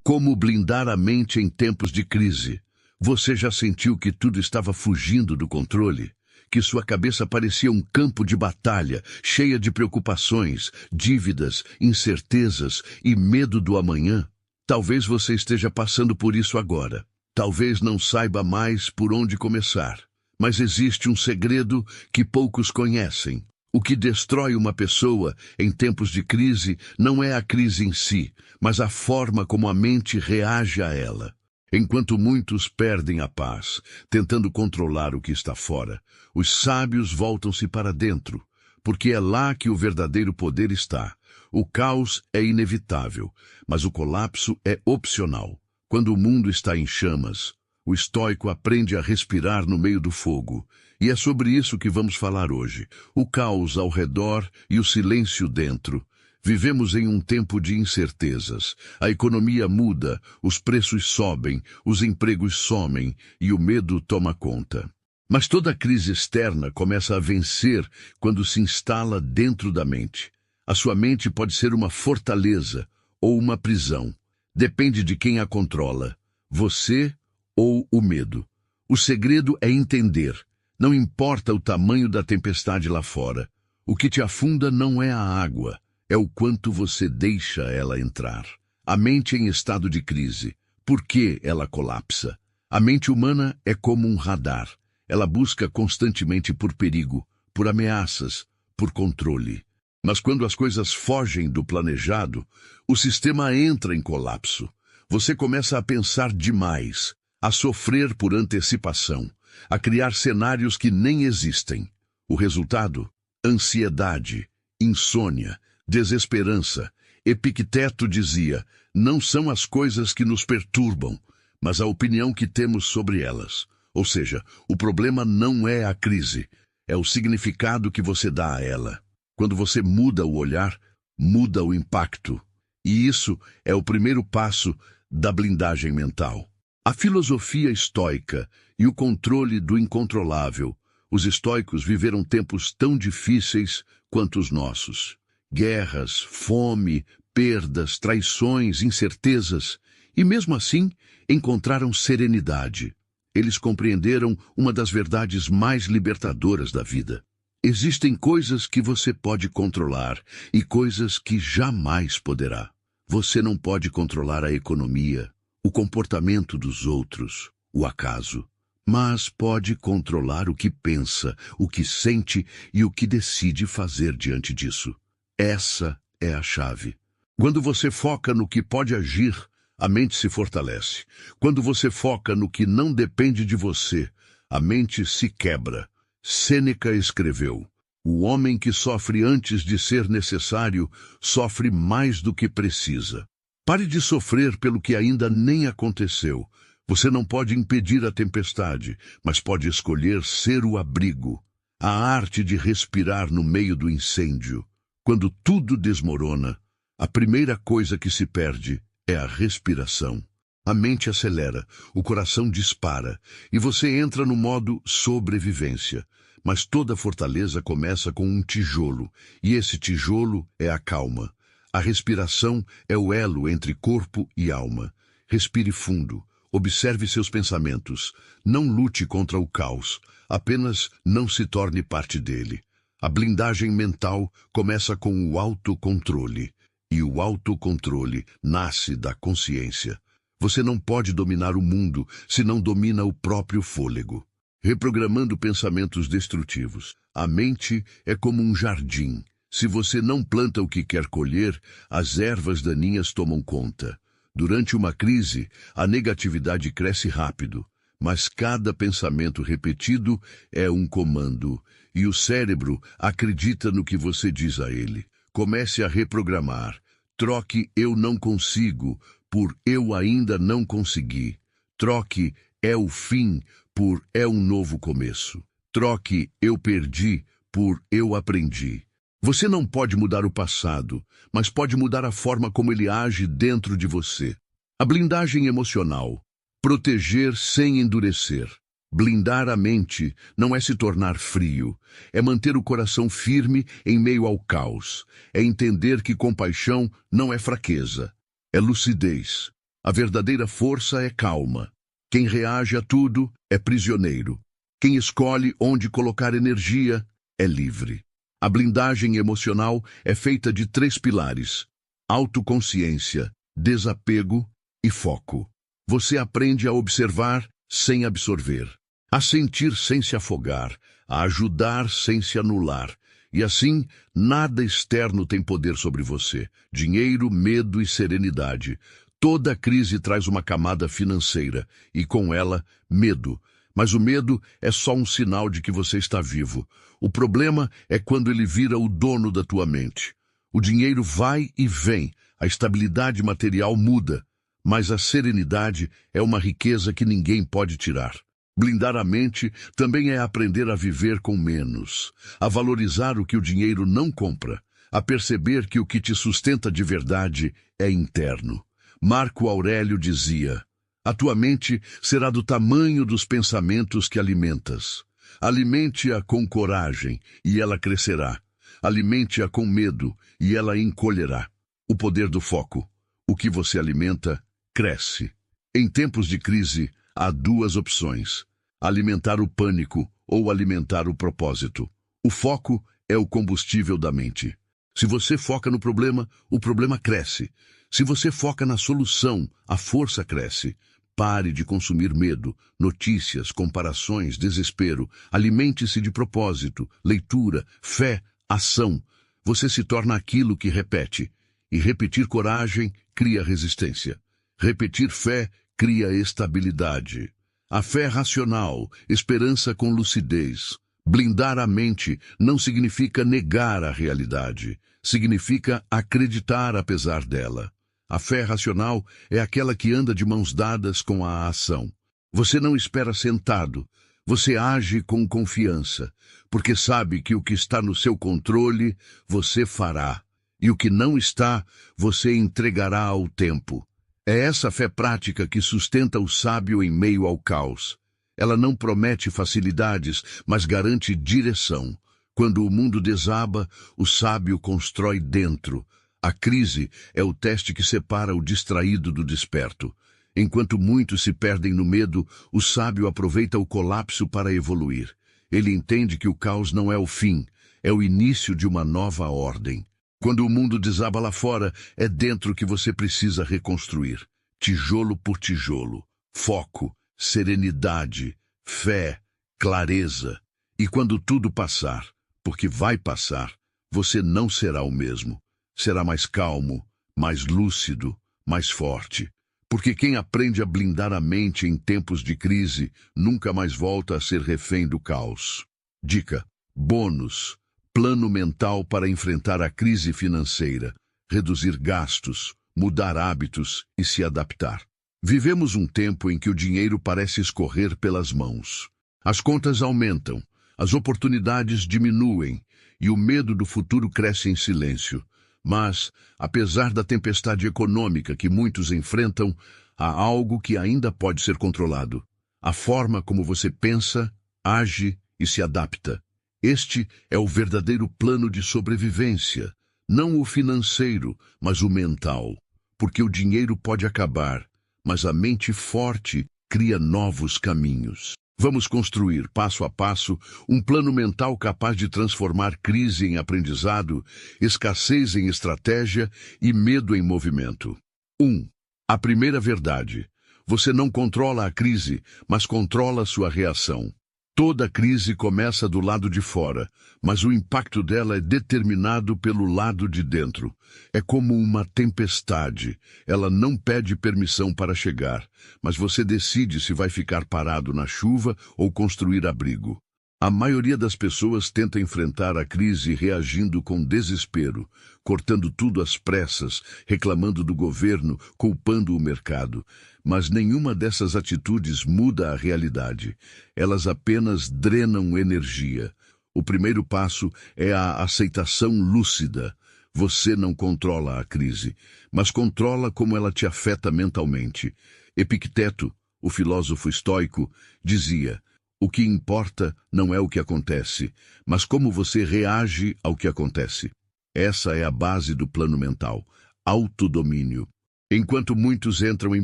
Como blindar a mente em tempos de crise? Você já sentiu que tudo estava fugindo do controle? Que sua cabeça parecia um campo de batalha, cheia de preocupações, dívidas, incertezas e medo do amanhã? Talvez você esteja passando por isso agora. Talvez não saiba mais por onde começar. Mas existe um segredo que poucos conhecem. O que destrói uma pessoa em tempos de crise não é a crise em si, mas a forma como a mente reage a ela. Enquanto muitos perdem a paz, tentando controlar o que está fora, os sábios voltam-se para dentro, porque é lá que o verdadeiro poder está. O caos é inevitável, mas o colapso é opcional. Quando o mundo está em chamas, o estoico aprende a respirar no meio do fogo. E é sobre isso que vamos falar hoje. O caos ao redor e o silêncio dentro. Vivemos em um tempo de incertezas. A economia muda, os preços sobem, os empregos somem e o medo toma conta. Mas toda crise externa começa a vencer quando se instala dentro da mente. A sua mente pode ser uma fortaleza ou uma prisão. Depende de quem a controla, você ou o medo. O segredo é entender. Não importa o tamanho da tempestade lá fora. O que te afunda não é a água, é o quanto você deixa ela entrar. A mente em estado de crise. Por que ela colapsa? A mente humana é como um radar. Ela busca constantemente por perigo, por ameaças, por controle. Mas quando as coisas fogem do planejado, o sistema entra em colapso. Você começa a pensar demais, a sofrer por antecipação, a criar cenários que nem existem. O resultado? Ansiedade, insônia, desesperança. Epicteto dizia, não são as coisas que nos perturbam, mas a opinião que temos sobre elas. Ou seja, o problema não é a crise, é o significado que você dá a ela. Quando você muda o olhar, muda o impacto. E isso é o primeiro passo da blindagem mental. A filosofia estoica e o controle do incontrolável. Os estoicos viveram tempos tão difíceis quanto os nossos. Guerras, fome, perdas, traições, incertezas. E mesmo assim, encontraram serenidade. Eles compreenderam uma das verdades mais libertadoras da vida. Existem coisas que você pode controlar e coisas que jamais poderá. Você não pode controlar a economia, o comportamento dos outros, o acaso, mas pode controlar o que pensa, o que sente e o que decide fazer diante disso. Essa é a chave. Quando você foca no que pode agir, a mente se fortalece. Quando você foca no que não depende de você, a mente se quebra. Sêneca escreveu, o homem que sofre antes de ser necessário, sofre mais do que precisa. Pare de sofrer pelo que ainda nem aconteceu. Você não pode impedir a tempestade, mas pode escolher ser o abrigo. A arte de respirar no meio do incêndio. Quando tudo desmorona, a primeira coisa que se perde é a respiração. A mente acelera, o coração dispara, e você entra no modo sobrevivência. Mas toda fortaleza começa com um tijolo, e esse tijolo é a calma. A respiração é o elo entre corpo e alma. Respire fundo, observe seus pensamentos. Não lute contra o caos, apenas não se torne parte dele. A blindagem mental começa com o autocontrole, e o autocontrole nasce da consciência. Você não pode dominar o mundo se não domina o próprio fôlego. Reprogramando pensamentos destrutivos. A mente é como um jardim. Se você não planta o que quer colher, as ervas daninhas tomam conta. Durante uma crise, a negatividade cresce rápido, mas cada pensamento repetido é um comando, e o cérebro acredita no que você diz a ele. Comece a reprogramar. Troque "eu não consigo" por "eu ainda não consegui". Troque "é o fim" por "é um novo começo". Troque "eu perdi" por "eu aprendi". Você não pode mudar o passado, mas pode mudar a forma como ele age dentro de você. A blindagem emocional. Proteger sem endurecer. Blindar a mente não é se tornar frio, é manter o coração firme em meio ao caos. É entender que compaixão não é fraqueza, é lucidez. A verdadeira força é calma. Quem reage a tudo é prisioneiro. Quem escolhe onde colocar energia é livre. A blindagem emocional é feita de 3 pilares: autoconsciência, desapego e foco. Você aprende a observar sem absorver, a sentir sem se afogar, a ajudar sem se anular. E assim, nada externo tem poder sobre você. Dinheiro, medo e serenidade. Toda crise traz uma camada financeira e, com ela, medo. Mas o medo é só um sinal de que você está vivo. O problema é quando ele vira o dono da tua mente. O dinheiro vai e vem, a estabilidade material muda, mas a serenidade é uma riqueza que ninguém pode tirar. Blindar a mente também é aprender a viver com menos, a valorizar o que o dinheiro não compra, a perceber que o que te sustenta de verdade é interno. Marco Aurélio dizia: a tua mente será do tamanho dos pensamentos que alimentas. Alimente-a com coragem, e ela crescerá. Alimente-a com medo, e ela encolherá. O poder do foco. O que você alimenta, cresce. Em tempos de crise, há 2 opções: alimentar o pânico ou alimentar o propósito. O foco é o combustível da mente. Se você foca no problema, o problema cresce. Se você foca na solução, a força cresce. Pare de consumir medo, notícias, comparações, desespero. Alimente-se de propósito, leitura, fé, ação. Você se torna aquilo que repete. E repetir coragem cria resistência. Repetir fé cria estabilidade. A fé é racional, esperança com lucidez. Blindar a mente não significa negar a realidade. Significa acreditar apesar dela. A fé racional é aquela que anda de mãos dadas com a ação. Você não espera sentado, você age com confiança, porque sabe que o que está no seu controle, você fará, e o que não está, você entregará ao tempo. É essa fé prática que sustenta o sábio em meio ao caos. Ela não promete facilidades, mas garante direção. Quando o mundo desaba, o sábio constrói dentro. A crise é o teste que separa o distraído do desperto. Enquanto muitos se perdem no medo, o sábio aproveita o colapso para evoluir. Ele entende que o caos não é o fim, é o início de uma nova ordem. Quando o mundo desaba lá fora, é dentro que você precisa reconstruir. Tijolo por tijolo. Foco, serenidade, fé, clareza. E quando tudo passar, porque vai passar, você não será o mesmo. Será mais calmo, mais lúcido, mais forte. Porque quem aprende a blindar a mente em tempos de crise nunca mais volta a ser refém do caos. Dica: bônus. Plano mental para enfrentar a crise financeira, reduzir gastos, mudar hábitos e se adaptar. Vivemos um tempo em que o dinheiro parece escorrer pelas mãos. As contas aumentam, as oportunidades diminuem e o medo do futuro cresce em silêncio. Mas, apesar da tempestade econômica que muitos enfrentam, há algo que ainda pode ser controlado: a forma como você pensa, age e se adapta. Este é o verdadeiro plano de sobrevivência, não o financeiro, mas o mental. Porque o dinheiro pode acabar, mas a mente forte cria novos caminhos. Vamos construir, passo a passo, um plano mental capaz de transformar crise em aprendizado, escassez em estratégia e medo em movimento. 1. A primeira verdade: você não controla a crise, mas controla sua reação. Toda crise começa do lado de fora, mas o impacto dela é determinado pelo lado de dentro. É como uma tempestade. Ela não pede permissão para chegar, mas você decide se vai ficar parado na chuva ou construir abrigo. A maioria das pessoas tenta enfrentar a crise reagindo com desespero, cortando tudo às pressas, reclamando do governo, culpando o mercado. Mas nenhuma dessas atitudes muda a realidade. Elas apenas drenam energia. O primeiro passo é a aceitação lúcida. Você não controla a crise, mas controla como ela te afeta mentalmente. Epicteto, o filósofo estoico, dizia: o que importa não é o que acontece, mas como você reage ao que acontece. Essa é a base do plano mental: autodomínio. Enquanto muitos entram em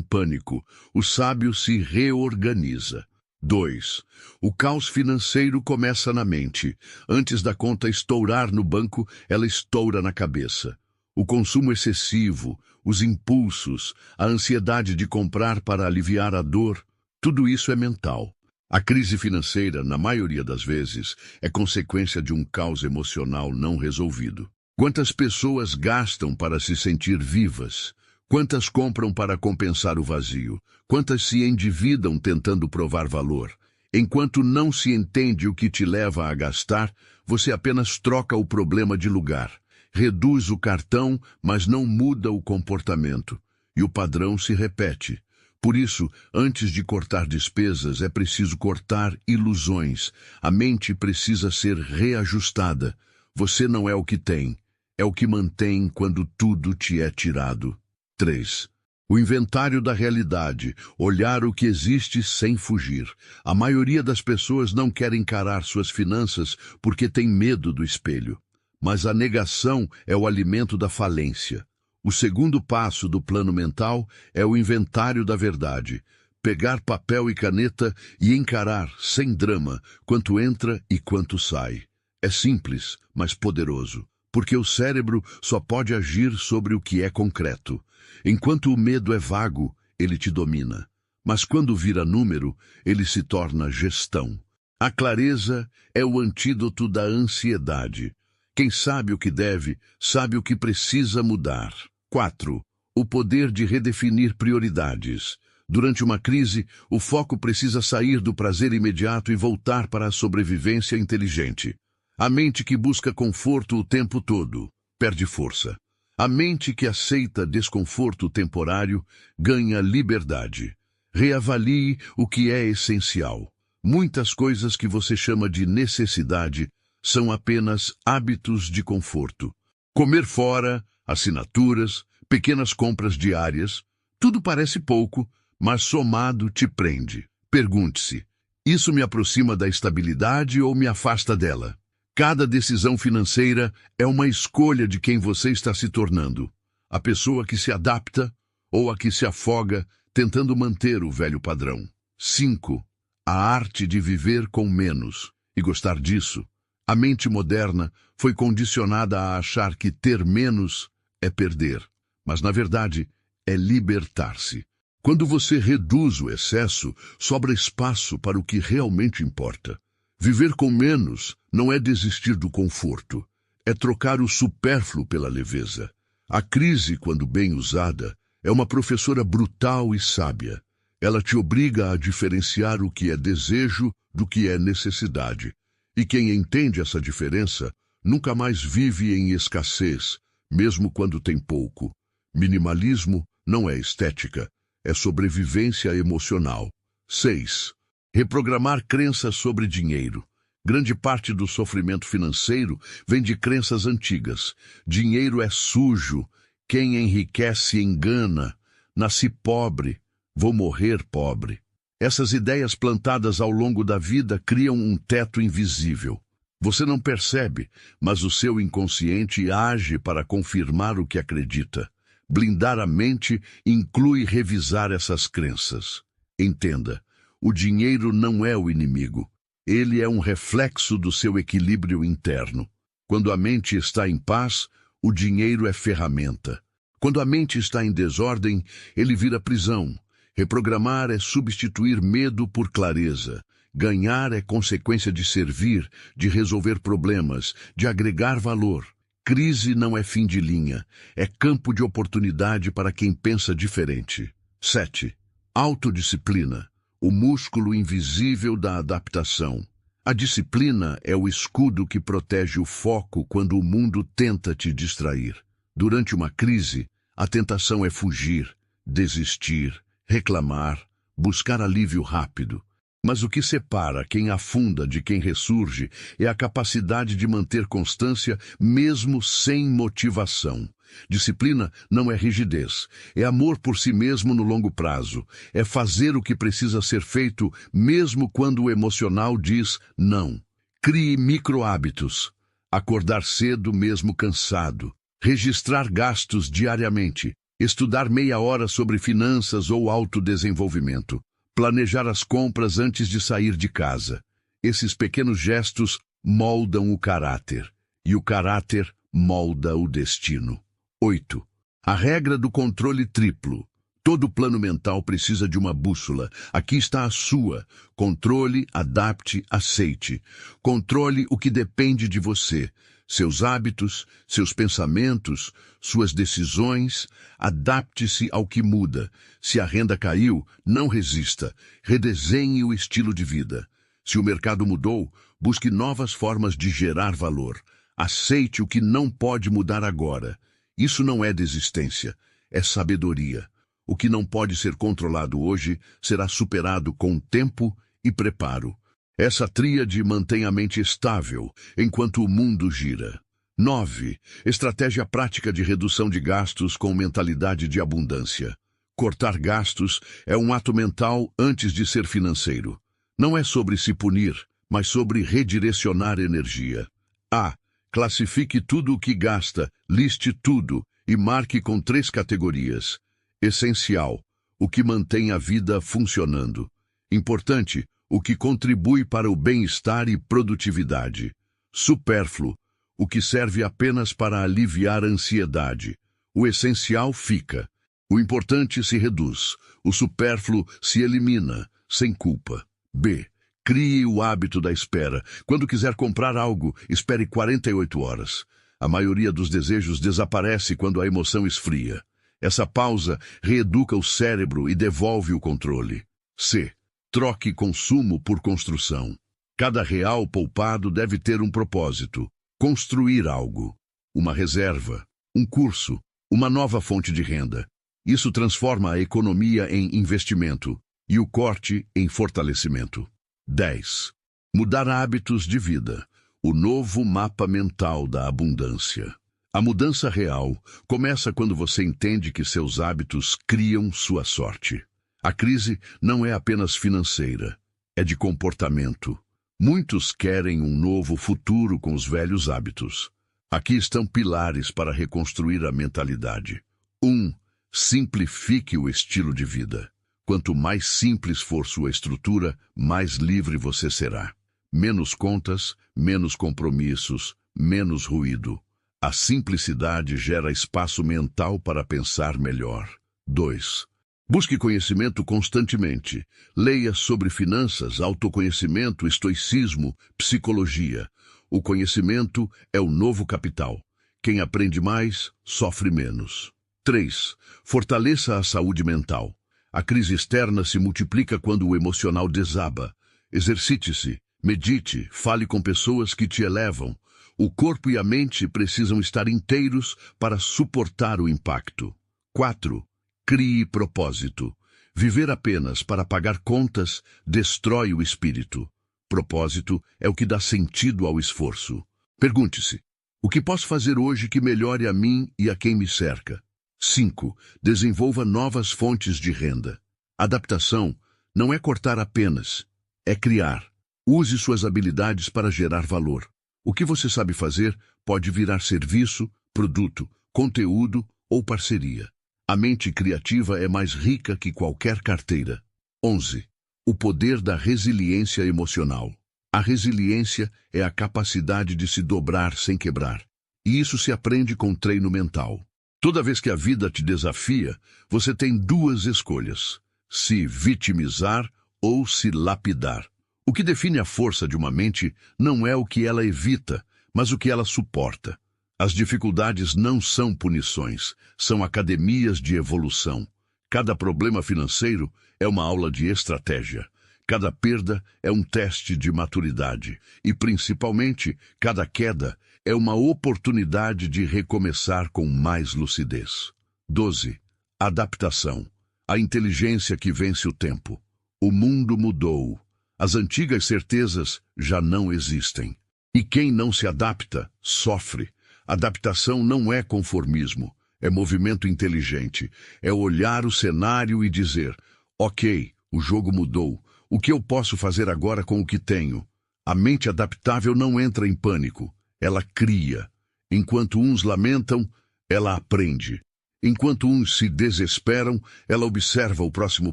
pânico, o sábio se reorganiza. 2. O caos financeiro começa na mente. Antes da conta estourar no banco, ela estoura na cabeça. O consumo excessivo, os impulsos, a ansiedade de comprar para aliviar a dor, tudo isso é mental. A crise financeira, na maioria das vezes, é consequência de um caos emocional não resolvido. Quantas pessoas gastam para se sentir vivas? Quantas compram para compensar o vazio? Quantas se endividam tentando provar valor? Enquanto não se entende o que te leva a gastar, você apenas troca o problema de lugar. Reduz o cartão, mas não muda o comportamento. E o padrão se repete. Por isso, antes de cortar despesas, é preciso cortar ilusões. A mente precisa ser reajustada. Você não é o que tem, é o que mantém quando tudo te é tirado. 3. O inventário da realidade, olhar o que existe sem fugir. A maioria das pessoas não quer encarar suas finanças porque tem medo do espelho. Mas a negação é o alimento da falência. O segundo passo do plano mental é o inventário da verdade. Pegar papel e caneta e encarar, sem drama, quanto entra e quanto sai. É simples, mas poderoso, porque o cérebro só pode agir sobre o que é concreto. Enquanto o medo é vago, ele te domina. Mas quando vira número, ele se torna gestão. A clareza é o antídoto da ansiedade. Quem sabe o que deve, sabe o que precisa mudar. 4. O poder de redefinir prioridades. Durante uma crise, o foco precisa sair do prazer imediato e voltar para a sobrevivência inteligente. A mente que busca conforto o tempo todo perde força. A mente que aceita desconforto temporário ganha liberdade. Reavalie o que é essencial. Muitas coisas que você chama de necessidade são apenas hábitos de conforto. Comer fora, assinaturas, pequenas compras diárias, tudo parece pouco, mas somado te prende. Pergunte-se, isso me aproxima da estabilidade ou me afasta dela? Cada decisão financeira é uma escolha de quem você está se tornando. A pessoa que se adapta ou a que se afoga tentando manter o velho padrão. 5. A arte de viver com menos e gostar disso. A mente moderna foi condicionada a achar que ter menos é perder. Mas, na verdade, é libertar-se. Quando você reduz o excesso, sobra espaço para o que realmente importa. Viver com menos não é desistir do conforto, é trocar o supérfluo pela leveza. A crise, quando bem usada, é uma professora brutal e sábia. Ela te obriga a diferenciar o que é desejo do que é necessidade. E quem entende essa diferença nunca mais vive em escassez, mesmo quando tem pouco. Minimalismo não é estética, é sobrevivência emocional. 6. Reprogramar crenças sobre dinheiro. Grande parte do sofrimento financeiro vem de crenças antigas. Dinheiro é sujo, quem enriquece engana, nasci pobre, vou morrer pobre. Essas ideias plantadas ao longo da vida criam um teto invisível. Você não percebe, mas o seu inconsciente age para confirmar o que acredita. Blindar a mente inclui revisar essas crenças. Entenda, o dinheiro não é o inimigo. Ele é um reflexo do seu equilíbrio interno. Quando a mente está em paz, o dinheiro é ferramenta. Quando a mente está em desordem, ele vira prisão. Reprogramar é substituir medo por clareza. Ganhar é consequência de servir, de resolver problemas, de agregar valor. Crise não é fim de linha, é campo de oportunidade para quem pensa diferente. 7. Autodisciplina. O músculo invisível da adaptação. A disciplina é o escudo que protege o foco quando o mundo tenta te distrair. Durante uma crise, a tentação é fugir, desistir, reclamar, buscar alívio rápido. Mas o que separa quem afunda de quem ressurge é a capacidade de manter constância mesmo sem motivação. Disciplina não é rigidez, é amor por si mesmo no longo prazo, é fazer o que precisa ser feito mesmo quando o emocional diz não. Crie micro-hábitos, acordar cedo mesmo cansado, registrar gastos diariamente, Estudar meia hora sobre finanças ou autodesenvolvimento. Planejar as compras antes de sair de casa. Esses pequenos gestos moldam o caráter. E o caráter molda o destino. 8. A regra do controle triplo. Todo plano mental precisa de uma bússola. Aqui está a sua. Controle, adapte, aceite. Controle o que depende de você. Seus hábitos, seus pensamentos, suas decisões. Adapte-se ao que muda. Se a renda caiu, não resista. Redesenhe o estilo de vida. Se o mercado mudou, busque novas formas de gerar valor. Aceite o que não pode mudar agora. Isso não é desistência, é sabedoria. O que não pode ser controlado hoje será superado com tempo e preparo. Essa tríade mantém a mente estável enquanto o mundo gira. 9. Estratégia prática de redução de gastos com mentalidade de abundância. Cortar gastos é um ato mental antes de ser financeiro. Não é sobre se punir, mas sobre redirecionar energia. A. Classifique tudo o que gasta, liste tudo e marque com 3 categorias. Essencial, o que mantém a vida funcionando. Importante, o que contribui para o bem-estar e produtividade. Supérfluo, o que serve apenas para aliviar a ansiedade. O essencial fica. O importante se reduz. O supérfluo se elimina, sem culpa. B. Crie o hábito da espera. Quando quiser comprar algo, espere 48 horas. A maioria dos desejos desaparece quando a emoção esfria. Essa pausa reeduca o cérebro e devolve o controle. C. Troque consumo por construção. Cada real poupado deve ter um propósito. Construir algo. Uma reserva, um curso, uma nova fonte de renda. Isso transforma a economia em investimento e o corte em fortalecimento. 10. Mudar hábitos de vida. O novo mapa mental da abundância. A mudança real começa quando você entende que seus hábitos criam sua sorte. A crise não é apenas financeira, é de comportamento. Muitos querem um novo futuro com os velhos hábitos. Aqui estão pilares para reconstruir a mentalidade. 1. Simplifique o estilo de vida. Quanto mais simples for sua estrutura, mais livre você será. Menos contas, menos compromissos, menos ruído. A simplicidade gera espaço mental para pensar melhor. 2. Busque conhecimento constantemente. Leia sobre finanças, autoconhecimento, estoicismo, psicologia. O conhecimento é o novo capital. Quem aprende mais, sofre menos. 3. Fortaleça a saúde mental. A crise externa se multiplica quando o emocional desaba. Exercite-se, medite, fale com pessoas que te elevam. O corpo e a mente precisam estar inteiros para suportar o impacto. 4. Crie propósito. Viver apenas para pagar contas destrói o espírito. Propósito é o que dá sentido ao esforço. Pergunte-se: o que posso fazer hoje que melhore a mim e a quem me cerca? 5. Desenvolva novas fontes de renda. Adaptação não é cortar apenas, é criar. Use suas habilidades para gerar valor. O que você sabe fazer pode virar serviço, produto, conteúdo ou parceria. A mente criativa é mais rica que qualquer carteira. 11. O poder da resiliência emocional. A resiliência é a capacidade de se dobrar sem quebrar. E isso se aprende com treino mental. Toda vez que a vida te desafia, você tem 2 escolhas: se vitimizar ou se lapidar. O que define a força de uma mente não é o que ela evita, mas o que ela suporta. As dificuldades não são punições, são academias de evolução. Cada problema financeiro é uma aula de estratégia. Cada perda é um teste de maturidade. E, principalmente, cada queda é uma oportunidade de recomeçar com mais lucidez. 12. Adaptação. A inteligência que vence o tempo. O mundo mudou. As antigas certezas já não existem. E quem não se adapta, sofre. Adaptação não é conformismo, é movimento inteligente. É olhar o cenário e dizer: ok, o jogo mudou. O que eu posso fazer agora com o que tenho? A mente adaptável não entra em pânico. Ela cria. Enquanto uns lamentam, ela aprende. Enquanto uns se desesperam, ela observa o próximo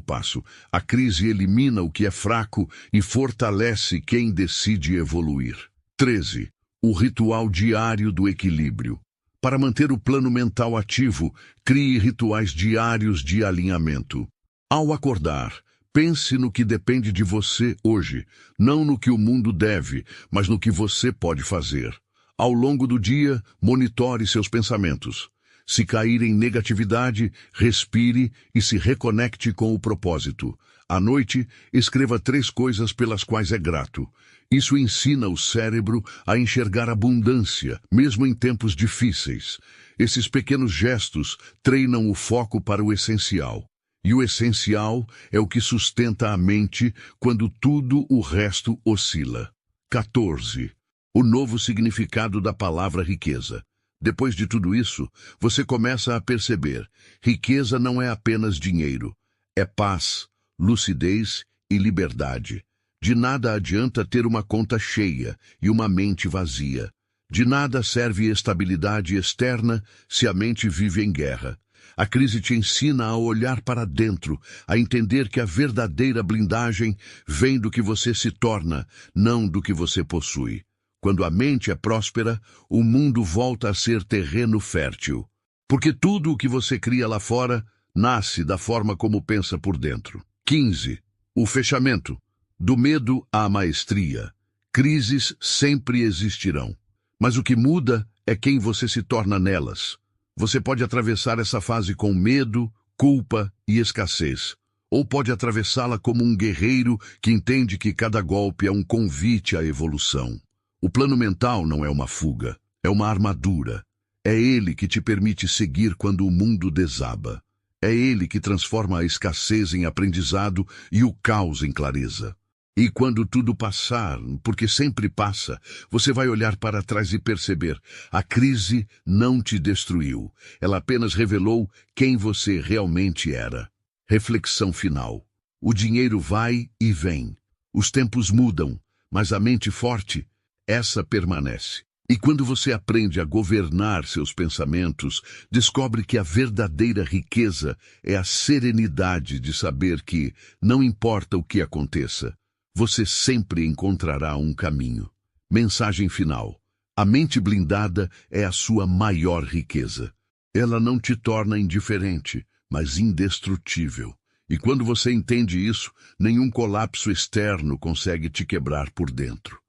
passo. A crise elimina o que é fraco e fortalece quem decide evoluir. 13. O ritual diário do equilíbrio. Para manter o plano mental ativo, crie rituais diários de alinhamento. Ao acordar, pense no que depende de você hoje, não no que o mundo deve, mas no que você pode fazer. Ao longo do dia, monitore seus pensamentos. Se cair em negatividade, respire e se reconecte com o propósito. À noite, escreva 3 coisas pelas quais é grato. Isso ensina o cérebro a enxergar abundância, mesmo em tempos difíceis. Esses pequenos gestos treinam o foco para o essencial. E o essencial é o que sustenta a mente quando tudo o resto oscila. 14. O novo significado da palavra riqueza. Depois de tudo isso, você começa a perceber: riqueza não é apenas dinheiro, é paz, lucidez e liberdade. De nada adianta ter uma conta cheia e uma mente vazia. De nada serve estabilidade externa se a mente vive em guerra. A crise te ensina a olhar para dentro, a entender que a verdadeira blindagem vem do que você se torna, não do que você possui. Quando a mente é próspera, o mundo volta a ser terreno fértil. Porque tudo o que você cria lá fora nasce da forma como pensa por dentro. 15. O fechamento. Do medo à maestria. Crises sempre existirão. Mas o que muda é quem você se torna nelas. Você pode atravessar essa fase com medo, culpa e escassez. Ou pode atravessá-la como um guerreiro que entende que cada golpe é um convite à evolução. O plano mental não é uma fuga, é uma armadura. É ele que te permite seguir quando o mundo desaba. É ele que transforma a escassez em aprendizado e o caos em clareza. E quando tudo passar, porque sempre passa, você vai olhar para trás e perceber: a crise não te destruiu, ela apenas revelou quem você realmente era. Reflexão final. O dinheiro vai e vem. Os tempos mudam, mas a mente forte, essa permanece. E quando você aprende a governar seus pensamentos, descobre que a verdadeira riqueza é a serenidade de saber que, não importa o que aconteça, você sempre encontrará um caminho. Mensagem final. A mente blindada é a sua maior riqueza. Ela não te torna indiferente, mas indestrutível. E quando você entende isso, nenhum colapso externo consegue te quebrar por dentro.